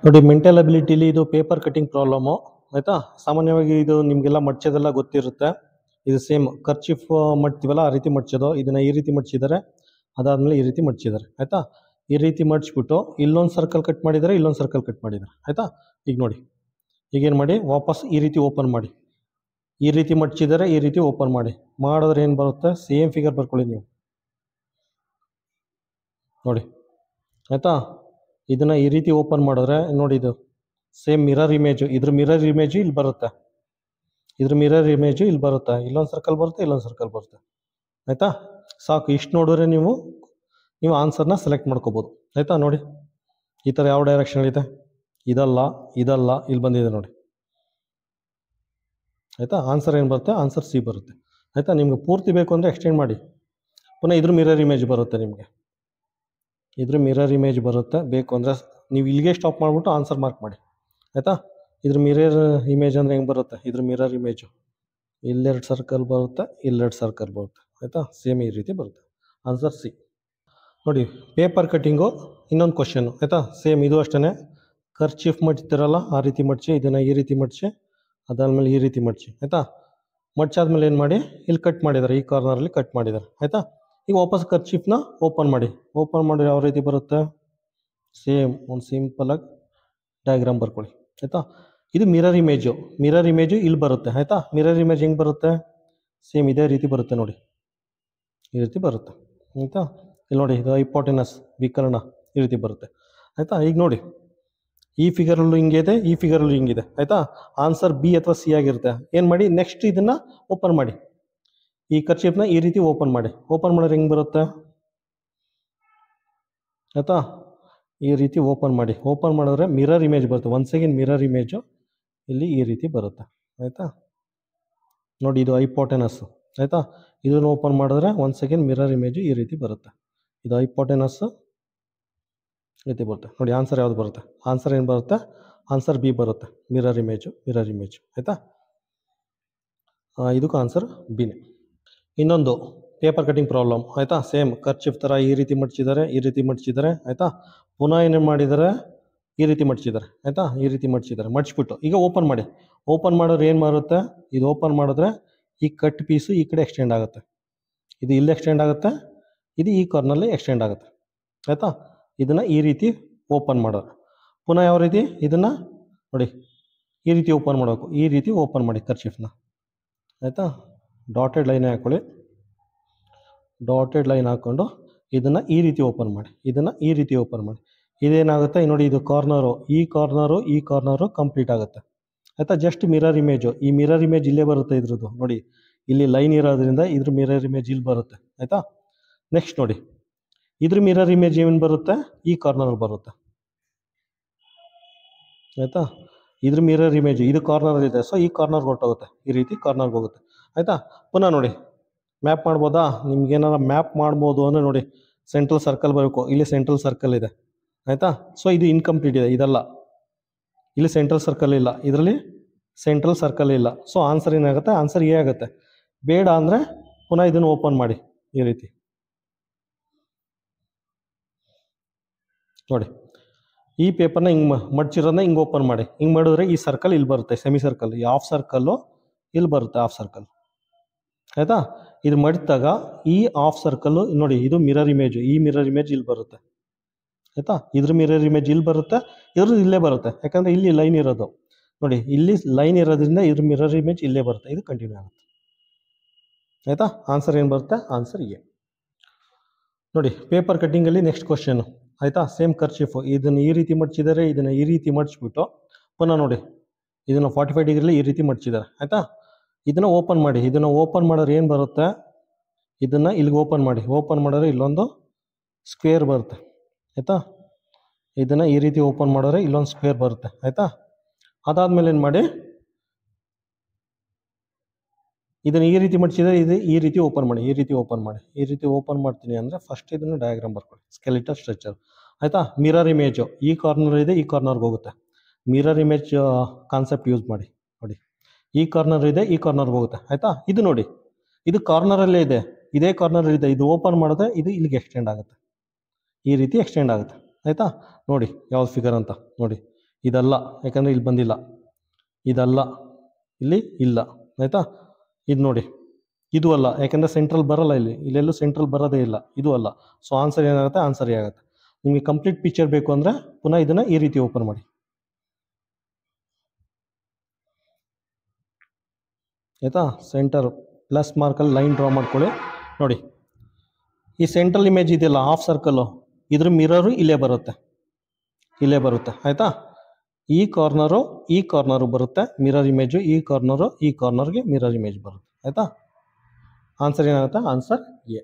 ನೋಡಿ ಮೆಂಟಲ್ ಅಬಿಲಿಟಿಲಿ ಇದು paper cutting problem ಆಯಿತಾ. ಸಾಮಾನ್ಯವಾಗಿ ಇದು ನಿಮಗೆಲ್ಲ ಮಡ್ಚೋದೆಲ್ಲ ಗೊತ್ತಿರುತ್ತೆ. ಇದು ಸೇಮ್ ಕರ್ಚಿಫ್ ಮಡ್ತೀವಲ್ಲ ಆ ರೀತಿ ಮಡ್ಚೋದು. ಇದನ್ನು ಈ ರೀತಿ ಮಡ್ಚಿದ್ದಾರೆ, ಅದಾದಮೇಲೆ ಈ ರೀತಿ ಮಡ್ಚಿದ್ದಾರೆ ಆಯಿತಾ. ಈ ರೀತಿ ಮಡ್ಚ್ಬಿಟ್ಟು ಇಲ್ಲೊಂದು ಸರ್ಕಲ್ ಕಟ್ ಮಾಡಿದ್ದಾರೆ, ಇಲ್ಲೊಂದು ಸರ್ಕಲ್ ಕಟ್ ಮಾಡಿದ್ದಾರೆ ಆಯಿತಾ. ಈಗ ನೋಡಿ, ಈಗೇನು ಮಾಡಿ ವಾಪಸ್ ಈ ರೀತಿ ಓಪನ್ ಮಾಡಿ, ಈ ರೀತಿ ಮಡ್ಚಿದ್ದಾರೆ, ಈ ರೀತಿ ಓಪನ್ ಮಾಡಿ ಮಾಡಿದ್ರೆ ಏನು ಬರುತ್ತೆ, ಸೇಮ್ ಫಿಗರ್ ಬರ್ಕೊಳ್ಳಿ ನೀವು ನೋಡಿ ಆಯಿತಾ. ಇದನ್ನು ಈ ರೀತಿ ಓಪನ್ ಮಾಡಿದ್ರೆ ನೋಡಿ, ಇದು ಸೇಮ್ ಮಿರರ್ ಇಮೇಜು, ಇದ್ರ ಮಿರರ್ ಇಮೇಜು ಇಲ್ಲಿ ಬರುತ್ತೆ, ಇದ್ರ ಮಿರರ್ ಇಮೇಜು ಇಲ್ಲಿ ಬರುತ್ತೆ, ಇಲ್ಲೊಂದು ಸರ್ಕಲ್ ಬರುತ್ತೆ, ಇಲ್ಲೊಂದು ಸರ್ಕಲ್ ಬರುತ್ತೆ ಆಯಿತಾ. ಸಾಕು, ಇಷ್ಟು ನೋಡಿದ್ರೆ ನೀವು ಆನ್ಸರ್ನ ಸೆಲೆಕ್ಟ್ ಮಾಡ್ಕೋಬೋದು ಆಯಿತಾ. ನೋಡಿ ಈ ಥರ ಯಾವ ಡೈರೆಕ್ಷನಲ್ಲಿದೆ, ಇದಲ್ಲ ಇದಲ್ಲ, ಇಲ್ಲಿ ಬಂದಿದೆ ನೋಡಿ ಆಯಿತಾ. ಆನ್ಸರ್ ಏನು ಬರುತ್ತೆ, ಆನ್ಸರ್ ಸಿ ಬರುತ್ತೆ ಆಯಿತಾ. ನಿಮಗೆ ಪೂರ್ತಿ ಬೇಕು ಅಂದರೆ ಎಕ್ಸ್ಟೆಂಡ್ ಮಾಡಿ, ಪುನಃ ಇದ್ರ ಮಿರರ್ ಇಮೇಜ್ ಬರುತ್ತೆ, ನಿಮಗೆ ಇದ್ರ ಮಿರರ್ ಇಮೇಜ್ ಬರುತ್ತೆ. ಬೇಕು ಅಂದರೆ ನೀವು ಇಲ್ಲಿಗೆ ಸ್ಟಾಪ್ ಮಾಡಿಬಿಟ್ಟು ಆನ್ಸರ್ ಮಾರ್ಕ್ ಮಾಡಿ ಆಯಿತಾ. ಇದ್ರ ಮಿರರ್ ಇಮೇಜ್ ಅಂದರೆ ಹೆಂಗೆ ಬರುತ್ತೆ, ಇದ್ರ ಮಿರರ್ ಇಮೇಜು ಇಲ್ಲೆರಡು ಸರ್ಕಲ್ ಬರುತ್ತೆ, ಇಲ್ಲೆರಡು ಸರ್ಕಲ್ ಬರುತ್ತೆ ಆಯಿತಾ. ಸೇಮ್ ಈ ರೀತಿ ಬರುತ್ತೆ, ಆನ್ಸರ್ ಸಿ. ನೋಡಿ ಪೇಪರ್ ಕಟ್ಟಿಂಗು ಇನ್ನೊಂದು ಕ್ವಶನ್ನು ಆಯಿತಾ. ಸೇಮ್ ಇದು ಅಷ್ಟೇ, ಕರ್ಚೀಫ್ ಮಡ್ಚ್ತಿರಲ್ಲ ಆ ರೀತಿ ಮಡ್ಚಿ, ಇದನ್ನು ಈ ರೀತಿ ಮಡ್ಚಿ, ಅದಾದಮೇಲೆ ಈ ರೀತಿ ಮಡ್ಚಿ ಆಯಿತಾ. ಮಡ್ಚಾದ್ಮೇಲೆ ಏನು ಮಾಡಿ, ಇಲ್ಲಿ ಕಟ್ ಮಾಡಿದ್ದಾರೆ, ಈ ಕಾರ್ನರಲ್ಲಿ ಕಟ್ ಮಾಡಿದ್ದಾರೆ ಆಯಿತಾ. ಈಗ ವಾಪಸ್ ಕರ್ಚೀಫ್ನ ಓಪನ್ ಮಾಡಿ, ಓಪನ್ ಮಾಡಿ ಯಾವ ರೀತಿ ಬರುತ್ತೆ, ಸೇಮ್ ಒಂದು ಸಿಂಪಲಾಗಿ ಡಯಾಗ್ರಾಮ್ ಬರ್ಕೊಳ್ಳಿ ಆಯಿತಾ. ಇದು ಮಿರರ್ ಇಮೇಜು, ಮಿರರ್ ಇಮೇಜು ಇಲ್ಲಿ ಬರುತ್ತೆ ಆಯಿತಾ. ಮಿರರ್ ಇಮೇಜ್ ಹೆಂಗೆ ಬರುತ್ತೆ, ಸೇಮ್ ಇದೇ ರೀತಿ ಬರುತ್ತೆ ನೋಡಿ, ಈ ರೀತಿ ಬರುತ್ತೆ ಆಯಿತಾ. ಇಲ್ಲಿ ನೋಡಿ, ಇದು ಹೈಪೋಟೆನಸ್ ವಿಕರ್ಣ ಈ ರೀತಿ ಬರುತ್ತೆ ಆಯಿತಾ. ಈಗ ನೋಡಿ ಈ ಫಿಗರಲ್ಲೂ ಹಿಂಗಿದೆ, ಈ ಫಿಗರಲ್ಲೂ ಹಿಂಗಿದೆ ಆಯಿತಾ. ಆನ್ಸರ್ ಬಿ ಅಥವಾ ಸಿ ಆಗಿರುತ್ತೆ. ಏನು ಮಾಡಿ, ನೆಕ್ಸ್ಟ್ ಇದನ್ನು ಓಪನ್ ಮಾಡಿ, ಈ ಕರ್ಚೀಫ್ನ ಈ ರೀತಿ ಓಪನ್ ಮಾಡಿ, ಓಪನ್ ಮಾಡಿದ್ರೆ ಹೆಂಗೆ ಬರುತ್ತೆ ಆಯಿತಾ. ಈ ರೀತಿ ಓಪನ್ ಮಾಡಿ, ಓಪನ್ ಮಾಡಿದ್ರೆ ಮಿರರ್ ಇಮೇಜ್ ಬರುತ್ತೆ. ಒಂದು ಸೆಕೆಂಡ್, ಮಿರರ್ ಇಮೇಜು ಇಲ್ಲಿ ಈ ರೀತಿ ಬರುತ್ತೆ ಆಯಿತಾ. ನೋಡಿ ಇದು ಹೈಪೋಟೆನಸ್ಸು ಆಯಿತಾ. ಇದನ್ನು ಓಪನ್ ಮಾಡಿದ್ರೆ ಒಂದು ಸೆಕೆಂಡ್ ಮಿರರ್ ಇಮೇಜು ಈ ರೀತಿ ಬರುತ್ತೆ. ಇದು ಹೈಪೋಟೆನಸ್ಸು ಈ ರೀತಿ ಬರುತ್ತೆ ನೋಡಿ. ಆನ್ಸರ್ ಯಾವುದು ಬರುತ್ತೆ, ಆನ್ಸರ್ ಏನು ಬರುತ್ತೆ, ಆನ್ಸರ್ ಬಿ ಬರುತ್ತೆ, ಮಿರರ್ ಇಮೇಜು ಆಯಿತಾ. ಇದಕ್ಕೂ ಆನ್ಸರ್ ಬಿನೇ. ಇನ್ನೊಂದು ಪೇಪರ್ ಕಟಿಂಗ್ ಪ್ರಾಬ್ಲಮ್ ಆಯಿತಾ. ಸೇಮ್ ಕರ್ಚಿಫ್ ಥರ ಈ ರೀತಿ ಮಡ್ಚಿದ್ದಾರೆ, ಈ ರೀತಿ ಮಡ್ಚಿದ್ದಾರೆ ಆಯಿತಾ. ಪುನಃ ಏನೇನು ಮಾಡಿದ್ದಾರೆ, ಈ ರೀತಿ ಮಡ್ಚಿದ್ದಾರೆ ಆಯಿತಾ, ಈ ರೀತಿ ಮಡ್ಚಿದ್ದಾರೆ. ಮಡ್ಚಿಬಿಟ್ಟು ಈಗ ಓಪನ್ ಮಾಡಿ, ಓಪನ್ ಮಾಡಿದ್ರೆ ಏನು ಮಾಡುತ್ತೆ, ಇದು ಓಪನ್ ಮಾಡಿದ್ರೆ ಈ ಕಟ್ ಪೀಸು ಈ ಕಡೆ ಎಕ್ಸ್ಟೆಂಡ್ ಆಗುತ್ತೆ, ಇದು ಇಲ್ಲಿ ಎಕ್ಸ್ಟೆಂಡ್ ಆಗುತ್ತೆ, ಇದು ಈ ಕಾರ್ನಲ್ಲಿ ಎಕ್ಸ್ಟೆಂಡ್ ಆಗುತ್ತೆ ಆಯಿತಾ. ಇದನ್ನು ಈ ರೀತಿ ಓಪನ್ ಮಾಡೋದು. ಪುನಃ ಯಾವ ರೀತಿ, ಇದನ್ನು ನೋಡಿ ಈ ರೀತಿ ಓಪನ್ ಮಾಡಬೇಕು, ಈ ರೀತಿ ಓಪನ್ ಮಾಡಿ ಕರ್ಚಿಫ್ನ ಆಯಿತಾ. ಡಾಟೆಡ್ ಲೈನ್ ಹಾಕ್ಕೊಳ್ಳಿ, ಡಾಟೆಡ್ ಲೈನ್ ಹಾಕ್ಕೊಂಡು ಇದನ್ನು ಈ ರೀತಿ ಓಪನ್ ಮಾಡಿ, ಇದನ್ನು ಈ ರೀತಿ ಓಪನ್ ಮಾಡಿ. ಇದೇನಾಗುತ್ತೆ ನೋಡಿ, ಇದು ಕಾರ್ನರು, ಈ ಕಾರ್ನರು ಕಂಪ್ಲೀಟ್ ಆಗುತ್ತೆ ಆಯಿತಾ. ಜಸ್ಟ್ ಮಿರರ್ ಇಮೇಜು, ಈ ಮಿರರ್ ಇಮೇಜ್ ಇಲ್ಲೇ ಬರುತ್ತೆ ಇದ್ರದ್ದು ನೋಡಿ, ಇಲ್ಲಿ ಲೈನ್ ಇರೋದ್ರಿಂದ ಇದ್ರ ಮಿರರ್ ಇಮೇಜ್ ಇಲ್ಲಿ ಬರುತ್ತೆ ಆಯಿತಾ. ನೆಕ್ಸ್ಟ್ ನೋಡಿ, ಇದ್ರ ಮಿರರ್ ಇಮೇಜ್ ಏನು ಬರುತ್ತೆ, ಈ ಕಾರ್ನರ್ ಬರುತ್ತೆ ಆಯಿತಾ. ಇದ್ರ ಮಿರರ್ ಇಮೇಜ್ ಇದು ಕಾರ್ನರ್ ಇದೆ, ಸೊ ಈ ಕಾರ್ನರ್ಗೆ ಹೊರಟೋಗುತ್ತೆ, ಈ ರೀತಿ ಕಾರ್ನರ್ಗೆ ಹೋಗುತ್ತೆ ಆಯಿತಾ. ಪುನಃ ನೋಡಿ ಮ್ಯಾಪ್ ಮಾಡ್ಬೋದಾ, ನಿಮ್ಗೇನಾರ ಮ್ಯಾಪ್ ಮಾಡ್ಬೋದು ಅಂದರೆ ನೋಡಿ, ಸೆಂಟ್ರಲ್ ಸರ್ಕಲ್ ಬರಬೇಕು, ಇಲ್ಲಿ ಸೆಂಟ್ರಲ್ ಸರ್ಕಲ್ ಇದೆ ಆಯಿತಾ. ಸೊ ಇದು ಇನ್ಕಂಪ್ಲೀಟ್ ಇದೆ, ಇದಲ್ಲ, ಇಲ್ಲಿ ಸೆಂಟ್ರಲ್ ಸರ್ಕಲ್ ಇಲ್ಲ, ಇದರಲ್ಲಿ ಸೆಂಟ್ರಲ್ ಸರ್ಕಲ್ ಇಲ್ಲ. ಸೊ ಆನ್ಸರ್ ಏನಾಗುತ್ತೆ, ಆನ್ಸರ್ ಎ ಆಗುತ್ತೆ. ಬೇಡ ಅಂದರೆ ಪುನಃ ಇದನ್ನು ಓಪನ್ ಮಾಡಿ ಈ ರೀತಿ ನೋಡಿ, ಈ ಪೇಪರ್ನ ಹಿಂಗೆ ಮಡ್ಚಿರೋದನ್ನ ಹಿಂಗೆ ಓಪನ್ ಮಾಡಿ, ಹಿಂಗೆ ಮಾಡಿದ್ರೆ ಈ ಸರ್ಕಲ್ ಇಲ್ಲಿ ಬರುತ್ತೆ, ಸೆಮಿ ಸರ್ಕಲ್, ಈ ಹಾಫ್ ಸರ್ಕಲ್ಲು ಇಲ್ಲಿ ಬರುತ್ತೆ, ಹಾಫ್ ಸರ್ಕಲ್ ಆಯಿತಾ. ಇದು ಮಡಿದಾಗ ಈ ಹಾಫ್ ಸರ್ಕಲ್ಲು ನೋಡಿ, ಇದು ಮಿರರ್ ಇಮೇಜು, ಈ ಮಿರರ್ ಇಮೇಜ್ ಇಲ್ಲಿ ಬರುತ್ತೆ ಆಯಿತಾ. ಇದ್ರ ಮಿರರ್ ಇಮೇಜ್ ಇಲ್ಲಿ ಬರುತ್ತೆ, ಇದ್ರದ್ದು ಇಲ್ಲೇ ಬರುತ್ತೆ, ಯಾಕಂದರೆ ಇಲ್ಲಿ ಲೈನ್ ಇರೋದು ನೋಡಿ, ಇಲ್ಲಿ ಲೈನ್ ಇರೋದ್ರಿಂದ ಇದ್ರ ಮಿರರ್ ಇಮೇಜ್ ಇಲ್ಲೇ ಬರುತ್ತೆ, ಇದು ಕಂಟಿನ್ಯೂ ಆಗುತ್ತೆ ಆಯಿತಾ. ಆನ್ಸರ್ ಏನು ಬರುತ್ತೆ, ಆನ್ಸರ್ ಎ. ನೋಡಿ ಪೇಪರ್ ಕಟ್ಟಿಂಗಲ್ಲಿ ನೆಕ್ಸ್ಟ್ ಕ್ವಶನು ಆಯಿತಾ. ಸೇಮ್ ಕರ್ಚಿಫು, ಇದನ್ನು ಈ ರೀತಿ ಮಡ್ಚಿದ್ದಾರೆ, ಇದನ್ನು ಈ ರೀತಿ ಮಡ್ಚಿಬಿಟ್ಟು ಪುನಃ ನೋಡಿ ಇದನ್ನು 45 ಡಿಗ್ರಿಲಿ ಈ ರೀತಿ ಮಡ್ಚಿದ್ದಾರೆ ಆಯಿತಾ. ಇದನ್ನು ಓಪನ್ ಮಾಡಿ, ಇದನ್ನು ಓಪನ್ ಮಾಡಿದ್ರೆ ಏನು ಬರುತ್ತೆ, ಇದನ್ನು ಇಲ್ಲಿಗೆ ಓಪನ್ ಮಾಡಿ, ಓಪನ್ ಮಾಡಿದ್ರೆ ಇಲ್ಲೊಂದು ಸ್ಕ್ವೇರ್ ಬರುತ್ತೆ ಆಯಿತಾ. ಇದನ್ನು ಈ ರೀತಿ ಓಪನ್ ಮಾಡಿದ್ರೆ ಇಲ್ಲೊಂದು ಸ್ಕ್ವೇರ್ ಬರುತ್ತೆ ಆಯಿತಾ. ಅದಾದಮೇಲೆ ಏನು ಮಾಡಿ, ಇದನ್ನು ಈ ರೀತಿ ಮಡ್ಚಿದರೆ ಇದು ಈ ರೀತಿ ಓಪನ್ ಮಾಡಿ, ಈ ರೀತಿ ಓಪನ್ ಮಾಡಿ, ಈ ರೀತಿ ಓಪನ್ ಮಾಡ್ತೀನಿ ಅಂದರೆ ಫಸ್ಟ್ ಇದನ್ನು ಡಯಾಗ್ರಾಮ್ ಬರ್ಕೊಳ್ಳಿ, ಸ್ಕೆಲಿಟಲ್ ಸ್ಟ್ರಕ್ಚರ್ ಆಯಿತಾ. ಮಿರರ್ ಇಮೇಜು ಈ ಕಾರ್ನರ್ ಇದೆ, ಈ ಕಾರ್ನರ್ಗೆ ಹೋಗುತ್ತೆ, ಮಿರರ್ ಇಮೇಜ್ ಕಾನ್ಸೆಪ್ಟ್ ಯೂಸ್ ಮಾಡಿ ನೋಡಿ, ಈ ಕಾರ್ನರ್ ಇದೆ, ಈ ಕಾರ್ನರ್ಗೆ ಹೋಗುತ್ತೆ ಆಯಿತಾ. ಇದು ನೋಡಿ, ಇದು ಕಾರ್ನರಲ್ಲೇ ಇದೆ, ಇದೇ ಕಾರ್ನರ್ ಇದೆ, ಇದು ಓಪನ್ ಮಾಡಿದ್ರೆ ಇದು ಇಲ್ಲಿಗೆ ಎಕ್ಸ್ಟೆಂಡ್ ಆಗುತ್ತೆ, ಈ ರೀತಿ ಎಕ್ಸ್ಟೆಂಡ್ ಆಗುತ್ತೆ ಆಯಿತಾ. ನೋಡಿ ಯಾವ್ದು ಫಿಗರ್ ಅಂತ ನೋಡಿ, ಇದಲ್ಲ, ಯಾಕಂದರೆ ಇಲ್ಲಿ ಬಂದಿಲ್ಲ. ಇದಲ್ಲ, ಇಲ್ಲಿ ಇಲ್ಲ. ಆಯಿತಾ? ಇದು ನೋಡಿ, ಇದು ಅಲ್ಲ, ಯಾಕೆಂದರೆ ಸೆಂಟ್ರಲ್ ಬರಲ್ಲ, ಇಲ್ಲೆಲ್ಲೂ ಸೆಂಟ್ರಲ್ ಬರೋದೇ ಇಲ್ಲ. ಇದು ಅಲ್ಲ. ಸೊ ಆನ್ಸರ್ ಏನಾಗುತ್ತೆ? ಆನ್ಸರ್ ಎ ಆಗುತ್ತೆ. ನಿಮಗೆ ಕಂಪ್ಲೀಟ್ ಪಿಕ್ಚರ್ ಬೇಕು ಅಂದರೆ ಪುನಃ ಇದನ್ನು ಈ ರೀತಿ ಓಪನ್ ಮಾಡಿ. ಆಯಿತಾ? ಸೆಂಟರ್ ಪ್ಲಸ್ ಮಾರ್ಕಲ್ಲಿ ಲೈನ್ ಡ್ರಾ ಮಾಡ್ಕೊಳ್ಳಿ. ನೋಡಿ, ಈ ಸೆಂಟ್ರಲ್ ಇಮೇಜ್ ಇದೆಯಲ್ಲ, ಹಾಫ್ ಸರ್ಕಲ್ಲು, ಇದ್ರ ಮಿರರು ಇಲ್ಲೇ ಬರುತ್ತೆ, ಇಲ್ಲೇ ಬರುತ್ತೆ. ಆಯಿತಾ? ಈ ಕಾರ್ನರು ಬರುತ್ತೆ ಮಿರರ್ ಇಮೇಜು, ಈ ಕಾರ್ನರ್ಗೆ ಮಿರರ್ ಇಮೇಜ್ ಬರುತ್ತೆ. ಆಯಿತಾ? ಆನ್ಸರ್ ಏನಾಗುತ್ತೆ? Answer A.